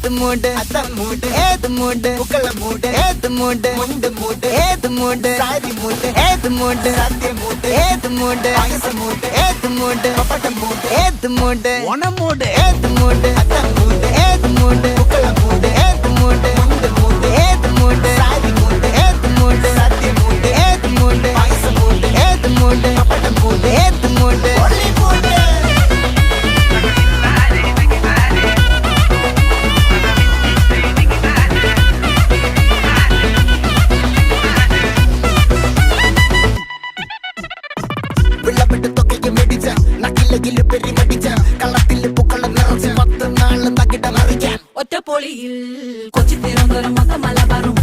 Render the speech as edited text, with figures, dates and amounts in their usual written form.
ഏത് മൂട് മൂട് ഏത് മൂട് മുക്കള മൂട് ഏത് മൂട് മുണ്ട് മൂട് ഏത് മൂട് സാരി മൂട് ഏത് മൂട് സത്യ മൂട് ഏത് മൂട് മൂട് ഏത് മൂട് പപ്പട്ട മൂട് ഏത് മൂട് ഓണ മൂട് ഏത് മൂട് മൂട് ഏത് മൂട് മുക്കള മൂട് ഏത് മൂട് മുണ്ട് മൂട് ഏത് മൂട് സാരി മൂട് ഏത് മൂട് സത്യ മൂട് ഏത് മൂട് മൂട് ഏത് മൂട് പപ്പട്ട മൂട് ഏത് മൂട് ഒറ്റപ്പൊളിയിൽ കൊച്ചി തിരുവനന്തപുരം മൊത്തം മലബാറും